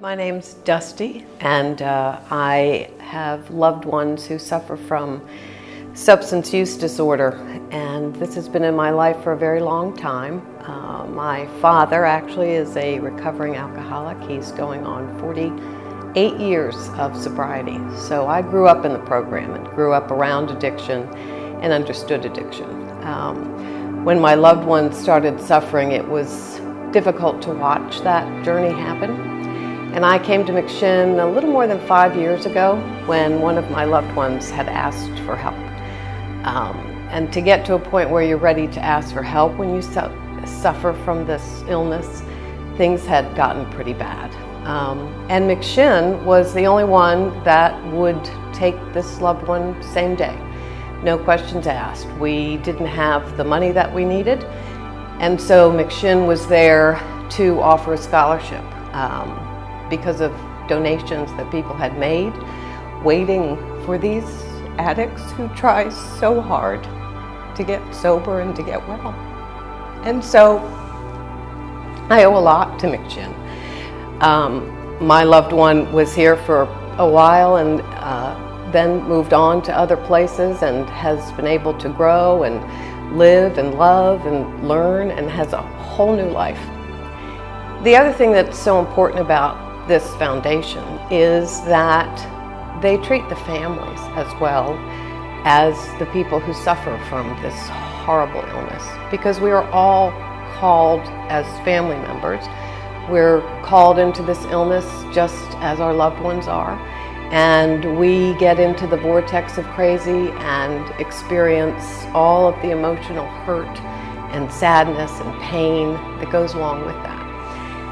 My name's Dusty, and I have loved ones who suffer from substance use disorder, and this has been in my life for a very long time. My father actually is a recovering alcoholic. He's going on 48 years of sobriety. So I grew up in the program and grew up around addiction and understood addiction. When my loved ones started suffering, it was difficult to watch that journey happen. And I came to McShin a little more than 5 years ago when one of my loved ones had asked for help. And to get to a point where you're ready to ask for help when you suffer from this illness, things had gotten pretty bad. And McShin was the only one that would take this loved one same day. No questions asked. We didn't have the money that we needed, and so McShin was there to offer a scholarship. Because of donations that people had made, waiting for these addicts who try so hard to get sober and to get well. And so I owe a lot to McShin. My loved one was here for a while and then moved on to other places and has been able to grow and live and love and learn and has a whole new life. The other thing that's so important about this foundation is that they treat the families as well as the people who suffer from this horrible illness, because we are all called as family members. We're called into this illness just as our loved ones are, and we get into the vortex of crazy and experience all of the emotional hurt and sadness and pain that goes along with that.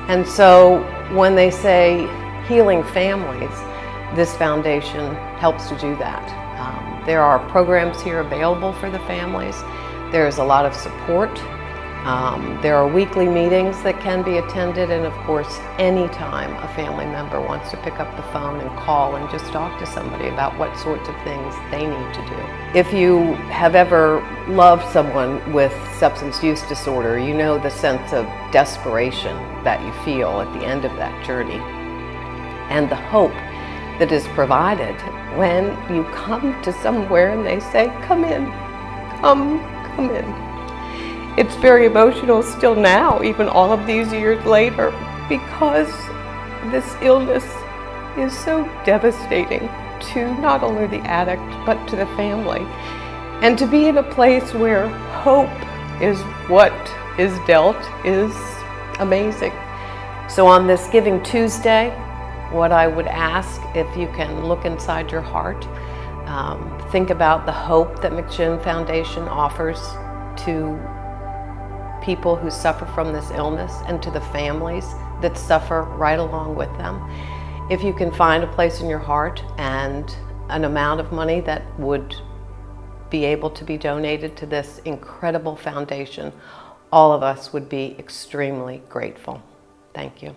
And so when they say healing families, this foundation helps to do that. There are programs here available for the families. There's a lot of support. There are weekly meetings that can be attended, and of course, anytime a family member wants to pick up the phone and call and just talk to somebody about what sorts of things they need to do. If you have ever loved someone with substance use disorder, you know the sense of desperation that you feel at the end of that journey, and the hope that is provided when you come to somewhere and they say, "Come in, come in." It's very emotional still now, even all of these years later, because this illness is so devastating to not only the addict, but to the family. And to be in a place where hope is what is dealt is amazing. So on this Giving Tuesday, what I would ask, if you can look inside your heart, think about the hope that McShin Foundation offers to people who suffer from this illness and to the families that suffer right along with them. If you can find a place in your heart and an amount of money that would be able to be donated to this incredible foundation, all of us would be extremely grateful. Thank you.